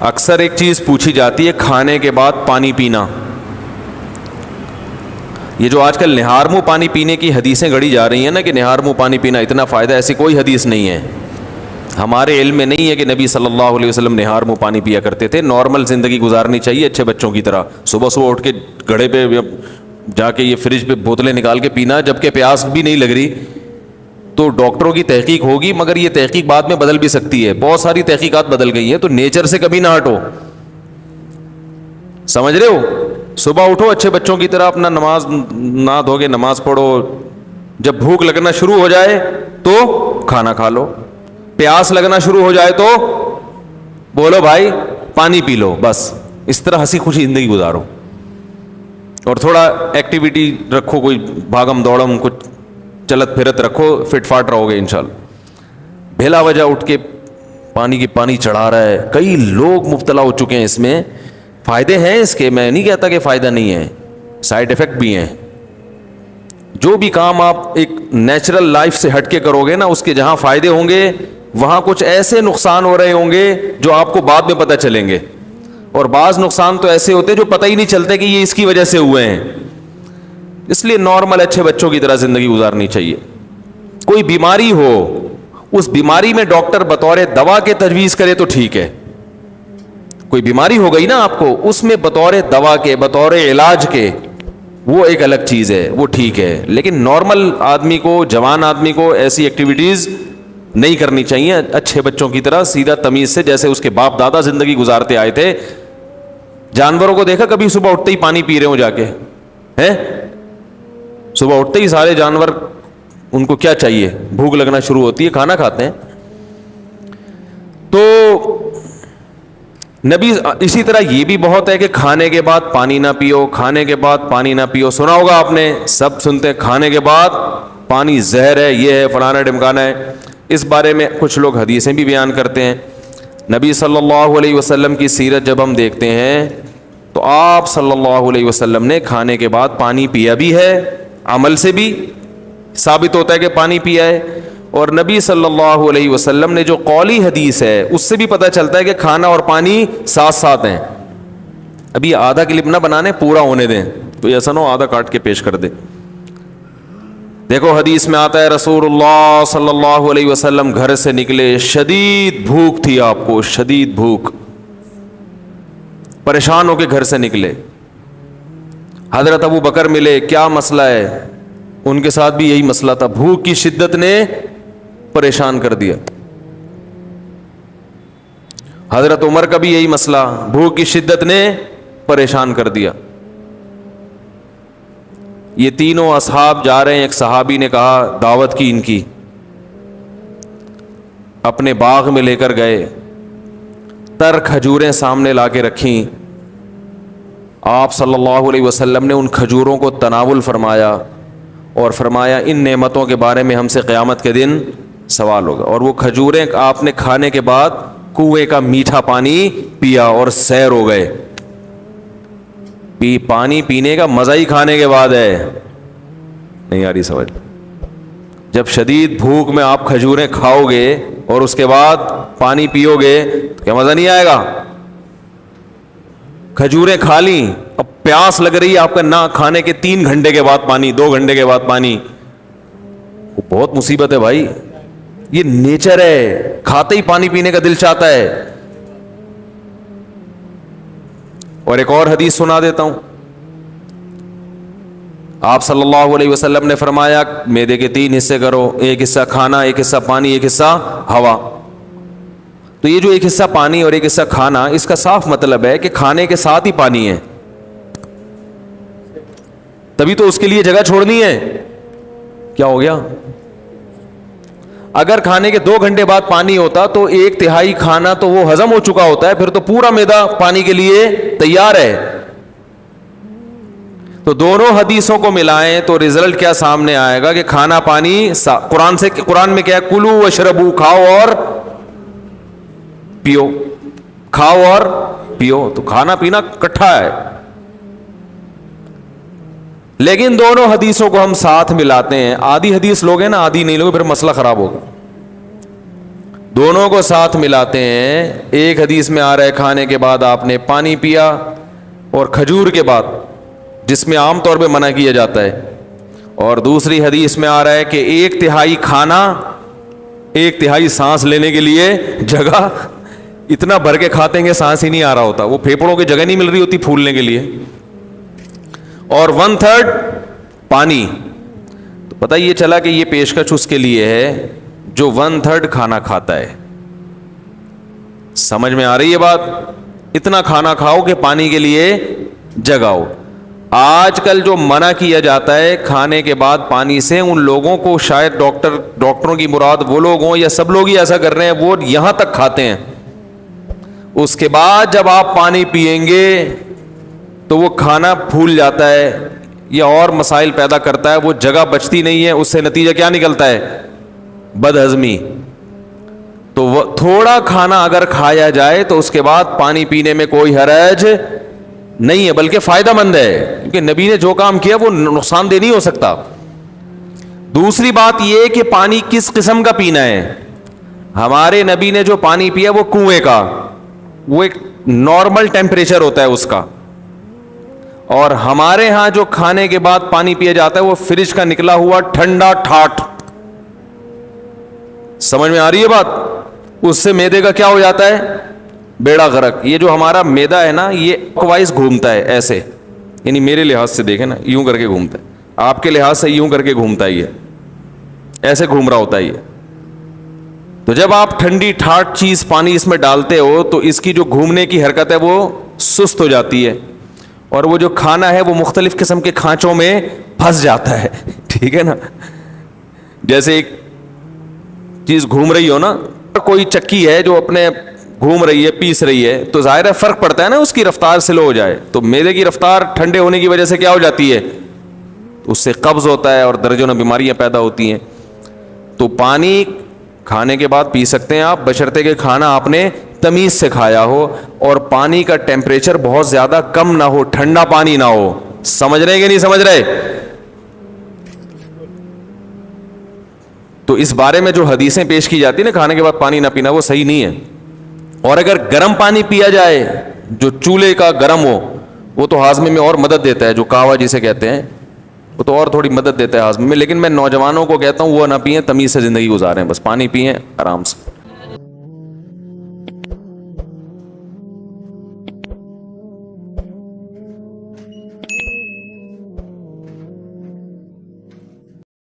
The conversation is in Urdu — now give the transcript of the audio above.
اکثر ایک چیز پوچھی جاتی ہے کھانے کے بعد پانی پینا. یہ جو آج کل نہار منہ پانی پینے کی حدیثیں گڑھی جا رہی ہیں نا کہ نہار منہ پانی پینا اتنا فائدہ، ایسی کوئی حدیث نہیں ہے. ہمارے علم میں نہیں ہے کہ نبی صلی اللہ علیہ وسلم نہار منہ پانی پیا کرتے تھے. نارمل زندگی گزارنی چاہیے اچھے بچوں کی طرح. صبح صبح اٹھ کے گھڑے پہ جا کے یہ فریج پہ بوتلیں نکال کے پینا، جبکہ پیاس بھی نہیں لگ رہی. تو ڈاکٹروں کی تحقیق ہوگی، مگر یہ تحقیق بعد میں بدل بھی سکتی ہے. بہت ساری تحقیقات بدل گئی ہیں. تو نیچر سے کبھی نہ ہٹو، سمجھ رہے ہو؟ صبح اٹھو اچھے بچوں کی طرح، اپنا نماز نہ دھو کے نماز پڑھو. جب بھوک لگنا شروع ہو جائے تو کھانا کھا لو. پیاس لگنا شروع ہو جائے تو بولو بھائی پانی پی لو. بس اس طرح ہنسی خوشی زندگی گزارو. اور تھوڑا ایکٹیویٹی رکھو، کوئی بھاگم دوڑم، کچھ چلت پھرت رکھو، فٹ فاٹ رہو گے انشاءاللہ. بھلا وجہ اٹھ کے پانی چڑھا رہا ہے. کئی لوگ مبتلا ہو چکے ہیں اس میں. فائدے ہیں اس کے، میں نہیں کہتا کہ فائدہ نہیں ہے، سائیڈ افیکٹ بھی ہیں. جو بھی کام آپ ایک نیچرل لائف سے ہٹ کے کرو گے نا، اس کے جہاں فائدے ہوں گے وہاں کچھ ایسے نقصان ہو رہے ہوں گے جو آپ کو بعد میں پتہ چلیں گے. اور بعض نقصان تو ایسے ہوتے ہیں جو پتہ ہی نہیں چلتے کہ یہ اس کی وجہ سے ہوئے ہیں. اس لیے نارمل اچھے بچوں کی طرح زندگی گزارنی چاہیے. کوئی بیماری ہو، اس بیماری میں ڈاکٹر بطور دوا کے تجویز کرے تو ٹھیک ہے. کوئی بیماری ہو گئی نا آپ کو، اس میں بطور دوا کے، بطور علاج کے، وہ ایک الگ چیز ہے، وہ ٹھیک ہے. لیکن نارمل آدمی کو، جوان آدمی کو ایسی ایکٹیویٹیز نہیں کرنی چاہیے. اچھے بچوں کی طرح سیدھا تمیز سے، جیسے اس کے باپ دادا زندگی گزارتے آئے تھے. جانوروں کو دیکھا کبھی صبح اٹھتے ہی پانی پی رہے ہو جا کے؟ ہیں صبح اٹھتے ہی سارے جانور، ان کو کیا چاہیے؟ بھوک لگنا شروع ہوتی ہے، کھانا کھاتے ہیں. تو نبی اسی طرح یہ بھی بہت ہے کہ کھانے کے بعد پانی نہ پیو، کھانے کے بعد پانی نہ پیو. سنا ہوگا آپ نے، سب سنتے ہیں کھانے کے بعد پانی زہر ہے، یہ ہے، فلانا ڈمکانا ہے. اس بارے میں کچھ لوگ حدیثیں بھی بیان کرتے ہیں. نبی صلی اللہ علیہ وسلم کی سیرت جب ہم دیکھتے ہیں تو آپ صلی اللہ علیہ وسلم نے کھانے کے بعد پانی پیا بھی ہے. عمل سے بھی ثابت ہوتا ہے کہ پانی پیا ہے. اور نبی صلی اللہ علیہ وسلم نے جو قولی حدیث ہے اس سے بھی پتہ چلتا ہے کہ کھانا اور پانی ساتھ ساتھ ہیں. ابھی آدھا کلپ نہ بنانے، پورا ہونے دیں. تو ایسا نہ ہو آدھا کاٹ کے پیش کر دے. دیکھو حدیث میں آتا ہے رسول اللہ صلی اللہ علیہ وسلم گھر سے نکلے، شدید بھوک تھی آپ کو، شدید بھوک، پریشان ہو کے گھر سے نکلے. حضرت ابو بکر ملے، کیا مسئلہ ہے؟ ان کے ساتھ بھی یہی مسئلہ تھا، بھوک کی شدت نے پریشان کر دیا. حضرت عمر کا بھی یہی مسئلہ، بھوک کی شدت نے پریشان کر دیا. یہ تینوں اصحاب جا رہے ہیں. ایک صحابی نے کہا دعوت کی ان کی، اپنے باغ میں لے کر گئے، تر کھجوریں سامنے لا کے رکھیں. آپ صلی اللہ علیہ وسلم نے ان کھجوروں کو تناول فرمایا اور فرمایا ان نعمتوں کے بارے میں ہم سے قیامت کے دن سوال ہوگا. اور وہ کھجوریں آپ نے کھانے کے بعد کنویں کا میٹھا پانی پیا اور سیر ہو گئے. پانی پینے کا مزہ ہی کھانے کے بعد ہے. نہیں آ رہی سمجھ؟ جب شدید بھوک میں آپ کھجوریں کھاؤ گے اور اس کے بعد پانی پیو گے تو کیا مزہ نہیں آئے گا؟ کھجوریں کھا لیں، اب پیاس لگ رہی ہے آپ کا، نہ کھانے کے 3 گھنٹے کے بعد پانی، 2 گھنٹے کے بعد پانی. وہ بہت مصیبت ہے بھائی. یہ نیچر ہے، کھاتے ہی پانی پینے کا دل چاہتا ہے. اور ایک اور حدیث سنا دیتا ہوں. آپ صلی اللہ علیہ وسلم نے فرمایا معدے کے 3 حصے کرو، ایک حصہ کھانا، ایک حصہ پانی، ایک حصہ ہوا. تو یہ جو ایک حصہ پانی اور ایک حصہ کھانا، اس کا صاف مطلب ہے کہ کھانے کے ساتھ ہی پانی ہے، تبھی تو اس کے لیے جگہ چھوڑنی ہے. کیا ہو گیا؟ اگر کھانے کے 2 گھنٹے بعد پانی ہوتا تو 1/3 کھانا تو وہ ہضم ہو چکا ہوتا ہے، پھر تو پورا معدہ پانی کے لیے تیار ہے. تو دونوں حدیثوں کو ملائیں تو رزلٹ کیا سامنے آئے گا کہ کھانا پانی قرآن میں کیا ہے؟ کلو واشربو، کھاؤ اور پیو، کھاؤ اور پیو. تو کھانا پینا کٹھا ہے. لیکن دونوں حدیثوں کو ہم ساتھ ملاتے ہیں. آدھی حدیث لوگ ہیں نا، آدھی نہیں لوگ، پھر مسئلہ خراب ہوگا. دونوں کو ساتھ ملاتے ہیں. ایک حدیث میں آ رہا ہے کھانے کے بعد آپ نے پانی پیا اور کھجور کے بعد, جس میں عام طور پہ منع کیا جاتا ہے, اور دوسری حدیث میں آ رہا ہے کہ 1/3 کھانا 1/3 سانس لینے کے لیے جگہ. اتنا بھر کے کھاتے ہیں کہ سانس ہی نہیں آ رہا ہوتا, وہ پھیپھڑوں کی جگہ نہیں مل رہی ہوتی پھولنے کے لیے. اور 1/3 پانی. تو پتہ یہ چلا کہ یہ پیشکش اس کے لیے ہے جو 1/3 کھانا کھاتا ہے. سمجھ میں آ رہی ہے بات؟ اتنا کھانا کھاؤ کہ پانی کے لیے جگہ ہو. آج کل جو منع کیا جاتا ہے کھانے کے بعد پانی سے, ان لوگوں کو شاید ڈاکٹروں کی مراد وہ لوگ ہوں یا سب لوگ ہی ایسا کر رہے ہیں, وہ یہاں تک کھاتے ہیں. اس کے بعد جب آپ پانی پیئیں گے تو وہ کھانا پھول جاتا ہے یا اور مسائل پیدا کرتا ہے, وہ جگہ بچتی نہیں ہے. اس سے نتیجہ کیا نکلتا ہے؟ بد ہضمی. تو وہ تھوڑا کھانا اگر کھایا جائے تو اس کے بعد پانی پینے میں کوئی حرج نہیں ہے, بلکہ فائدہ مند ہے, کیونکہ نبی نے جو کام کیا وہ نقصان دہ نہیں ہو سکتا. دوسری بات یہ کہ پانی کس قسم کا پینا ہے. ہمارے نبی نے جو پانی پیا وہ کنویں کا, وہ ایک نارمل ٹیمپریچر ہوتا ہے اس کا. اور ہمارے ہاں جو کھانے کے بعد پانی پیا جاتا ہے وہ فریج کا نکلا ہوا ٹھنڈا ٹھاٹ. سمجھ میں آ رہی ہے بات؟ اس سے میدے کا کیا ہو جاتا ہے؟ بیڑا غرق. یہ جو ہمارا میدا ہے نا یہ وائز گھومتا ہے ایسے, یعنی میرے لحاظ سے دیکھیں نا یوں کر کے گھومتا ہے, آپ کے لحاظ سے یوں کر کے گھومتا ہے, یہ ایسے گھوم رہا ہوتا ہے یہ. تو جب آپ ٹھنڈی ٹھاٹ چیز پانی اس میں ڈالتے ہو تو اس کی جو گھومنے کی حرکت ہے وہ سست ہو جاتی ہے, اور وہ جو کھانا ہے وہ مختلف قسم کے کھانچوں میں پھنس جاتا ہے. ٹھیک ہے نا, جیسے ایک چیز گھوم رہی ہو نا, کوئی چکی ہے جو اپنے گھوم رہی ہے پیس رہی ہے, تو ظاہر ہے فرق پڑتا ہے نا, اس کی رفتار سلو ہو جائے تو میدے کی رفتار ٹھنڈے ہونے کی وجہ سے کیا ہو جاتی ہے, اس سے قبض ہوتا ہے اور درجنوں بیماریاں پیدا ہوتی ہیں. تو پانی کھانے کے بعد پی سکتے ہیں آپ, بشرطے کہ کھانا آپ نے تمیز سے کھایا ہو اور پانی کا ٹیمپریچر بہت زیادہ کم نہ ہو, ٹھنڈا پانی نہ ہو. سمجھ رہے کہ نہیں سمجھ رہے؟ تو اس بارے میں جو حدیثیں پیش کی جاتی ہیں نا کھانے کے بعد پانی نہ پینا, وہ صحیح نہیں ہے. اور اگر گرم پانی پیا جائے جو چولہے کا گرم ہو, وہ تو ہاضمے میں اور مدد دیتا ہے, جو کہوا جسے کہتے ہیں, وہ تو اور تھوڑی مدد دیتا ہے ہاضمے میں. لیکن میں نوجوانوں کو کہتا ہوں وہ نہ پئیں, تمیز سے زندگی گزاریں, بس پانی پئیں آرام سے.